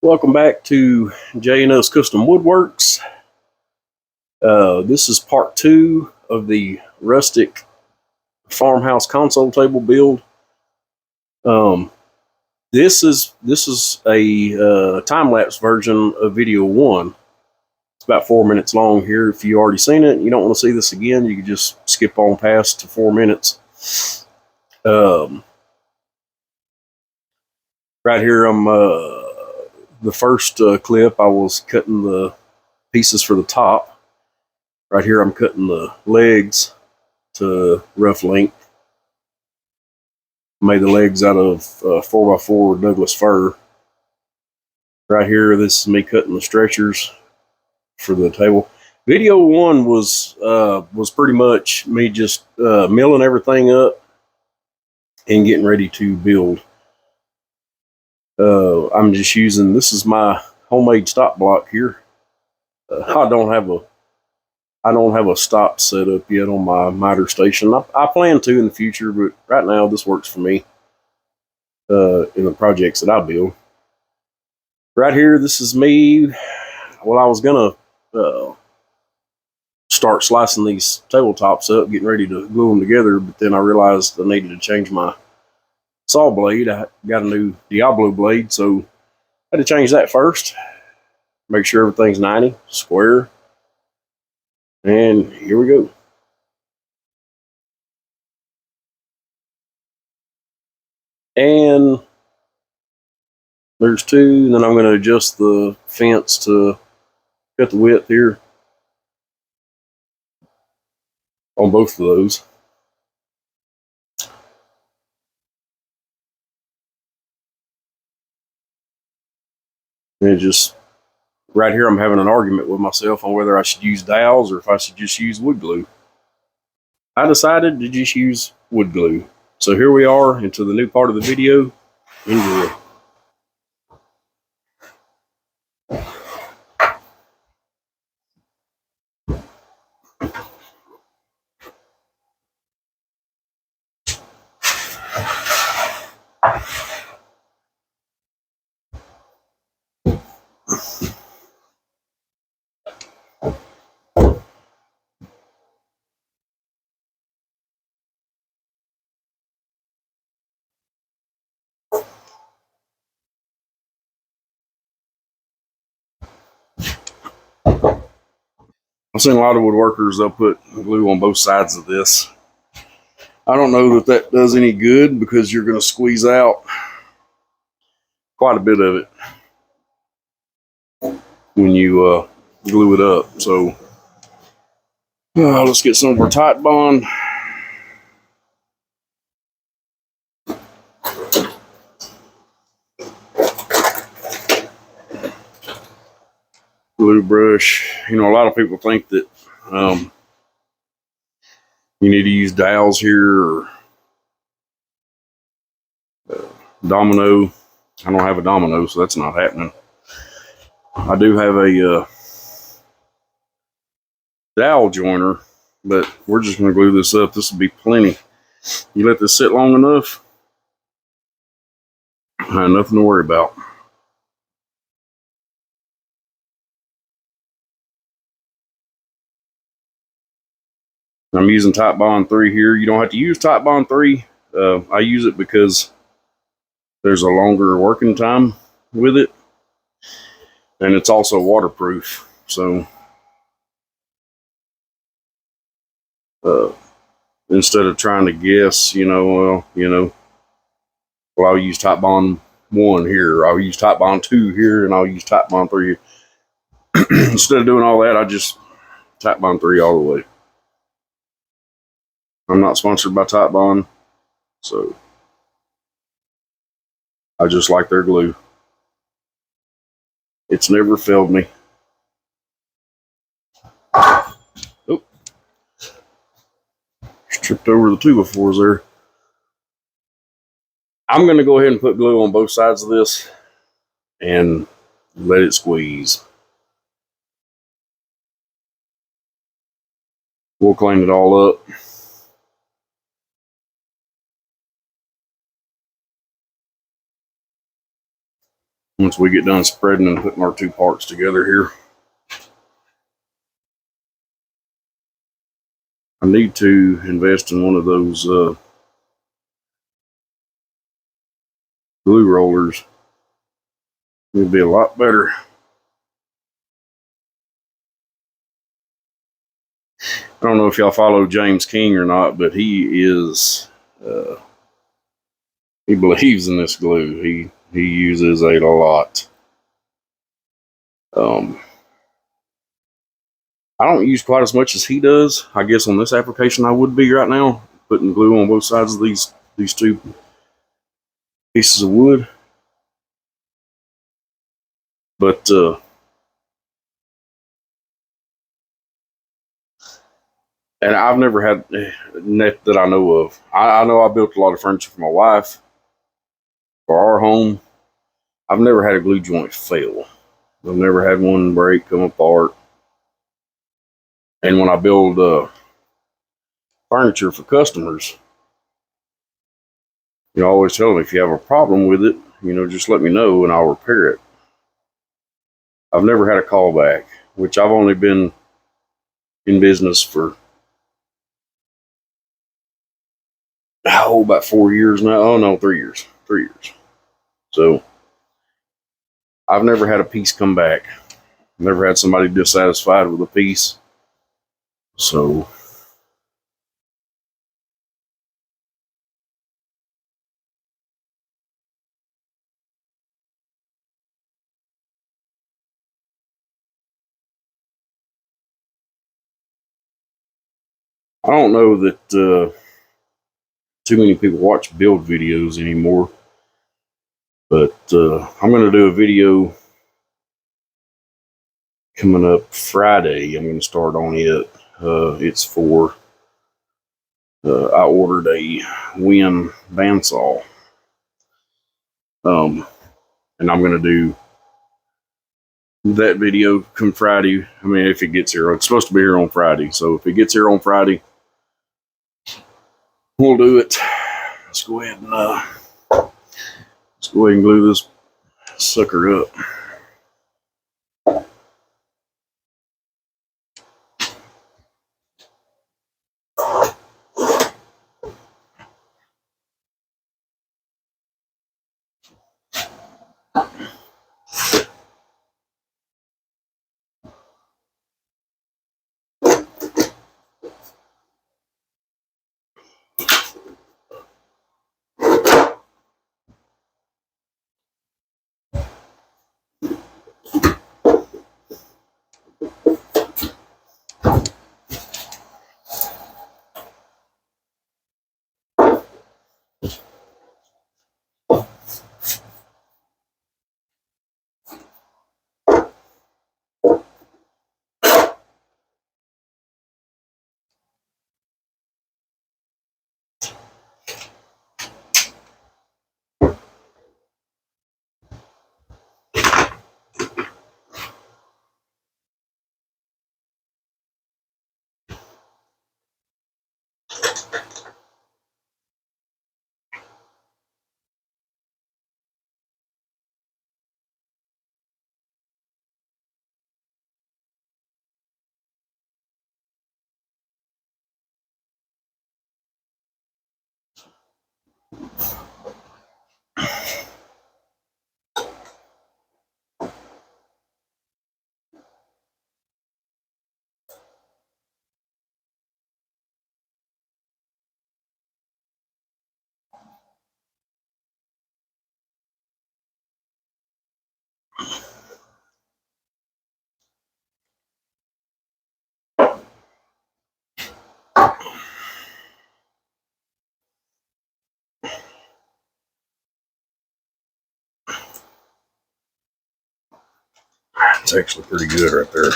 Welcome back to J&S Custom Woodworks. This is part 2 of the rustic farmhouse console table build. Um, this is a time-lapse version of video 1. It's about 4 minutes long here. If you already seen it and you don't want to see this again, you can just skip on past to 4 minutes. Right here, I'm the first clip. I was cutting the pieces for the top. Right here, I'm cutting the legs to rough length. Made the legs out of 4x4 Douglas fir. Right here, this is me cutting the stretchers for the table. Video 1 was pretty much me just milling everything up and getting ready to build. I'm just using, this is my homemade stop block here. I don't have a stop set up yet on my miter station. I plan to in the future, but right now this works for me in the projects that I build. Right here, this is me. Well, I was gonna start slicing these tabletops up, getting ready to glue them together, but then I realized I needed to change my saw blade. I got a new Diablo blade, so I had to change that first. Make sure everything's 90, square. And here we go. And there's 2, and then I'm going to adjust the fence to cut the width here on both of those. And just right here, I'm having an argument with myself on whether I should use dowels or if I should just use wood glue. I decided to just use wood glue. So here we are into the new part of the video. Enjoy. I've seen a lot of woodworkers, they'll put glue on both sides of this. I don't know that that does any good because you're going to squeeze out quite a bit of it when you glue it up. So let's get some of our Titebond. Glue brush. You know, a lot of people think that you need to use dowels here or domino. I don't have a domino, so that's not happening. I do have a dowel joiner, but we're just going to glue this up. This will be plenty. You let this sit long enough, I have nothing to worry about. I'm using Titebond 3 here. You don't have to use Titebond 3. I use it because there's a longer working time with it, and it's also waterproof. So instead of trying to guess, well, I'll use Titebond 1 here, I'll use Titebond 2 here, and I'll use Titebond 3. Instead of doing all that, I just Titebond 3 all the way. I'm not sponsored by Titebond, so I just like their glue. It's never failed me. Oh, just tripped over the 2x4s there. I'm going to go ahead and put glue on both sides of this and let it squeeze. We'll clean it all up. once we get done spreading and putting our two parts together here. I need to invest in one of those glue rollers. It'd be a lot better. I don't know if y'all follow James King or not, but he is he believes in this glue. He uses it a lot. I don't use quite as much as he does. I guess on this application I would be right now, putting glue on both sides of these two pieces of wood. But and I've never had net that I know of. I know I built a lot of furniture for my wife for our home. I've never had a glue joint fail. I've never had one break, come apart. And when I build furniture for customers, I always tell them, if you have a problem with it, just let me know and I'll repair it. I've never had a callback, which I've only been in business for about 4 years now. Oh no, 3 years. 3 years. So I've never had a piece come back. Never had somebody dissatisfied with a piece. So I don't know that too many people watch build videos anymore, but I'm going to do a video coming up Friday. I'm going to start on it. It's for I ordered a Win bandsaw, and I'm going to do that video come Friday. I mean, if it gets here, it's supposed to be here on Friday. So if it gets here on Friday, we'll do it. Let's go ahead and glue this sucker up. It's actually pretty good right there.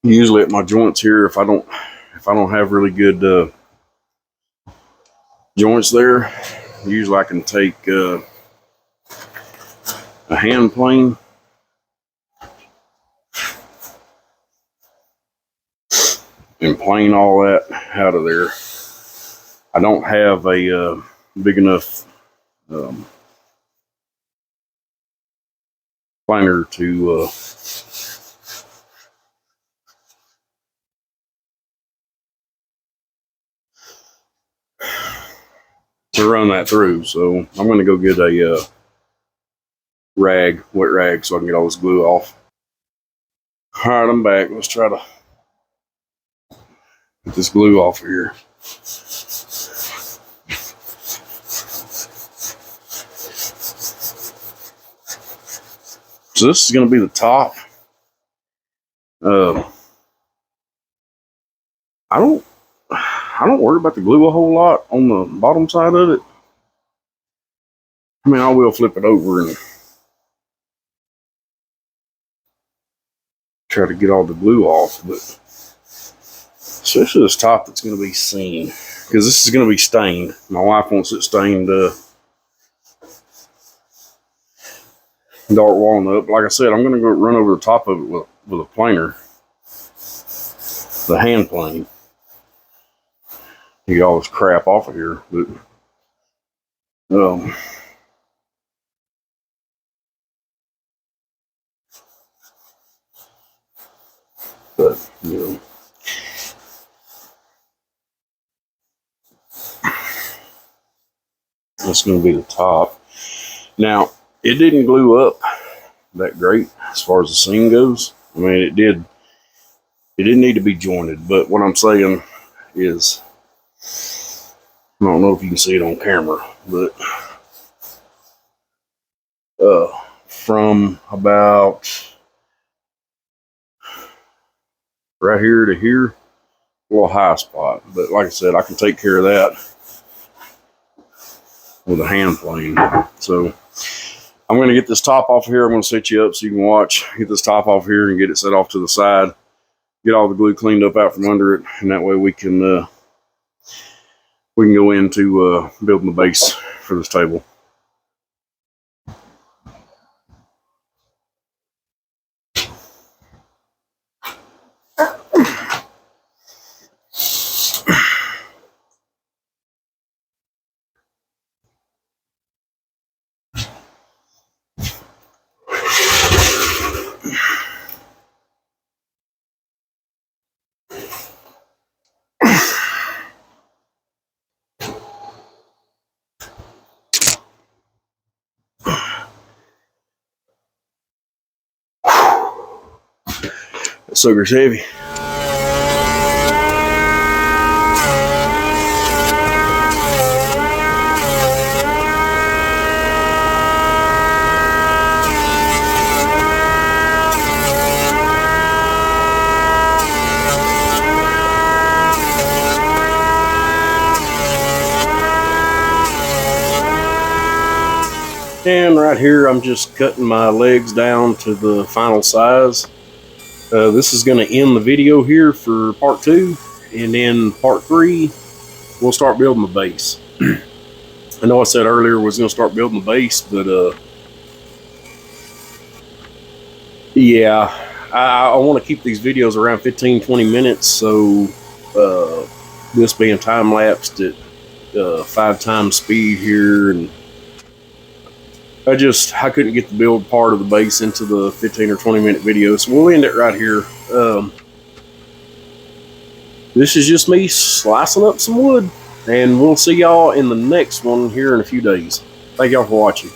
Usually at my joints here, if I don't if I don't have really good joints there, usually I can take a hand plane and plane all that out of there. I don't have a big enough planer to run that through, so I'm going to go get a wet rag, so I can get all this glue off. All right, I'm back. Let's try to get this glue off of here. So this is going to be the top. I don't worry about the glue a whole lot on the bottom side of it. I mean, I will flip it over and try to get all the glue off, but especially this top that's going to be seen, because this is going to be stained. My wife wants it stained dark walnut. But like I said, I'm going to go run over the top of it with a planer, the hand plane. You get all this crap off of here, but you know, that's going to be the top. Now, it didn't glue up that great as far as the seam goes. I mean, it didn't need to be jointed, but what I'm saying is, I don't know if you can see it on camera, but from about right here to here, a little high spot. But like I said, I can take care of that with a hand plane. So I'm going to get this top off of here. I'm going to set you up so you can watch. Get this top off here and get it set off to the side. Get all the glue cleaned up out from under it, and that way we can go into building the base for this table. That sucker's heavy. And right here, I'm just cutting my legs down to the final size. This is going to end the video here for part 2, and then part 3, we'll start building the base. I know I said earlier we was going to start building the base, but yeah, I want to keep these videos around 15-20 minutes, so this being time-lapsed at 5 times speed here, and I couldn't get the build part of the base into the 15 or 20 minute video, so we'll end it right here. This is just me slicing up some wood, and we'll see y'all in the next one here in a few days. Thank y'all for watching.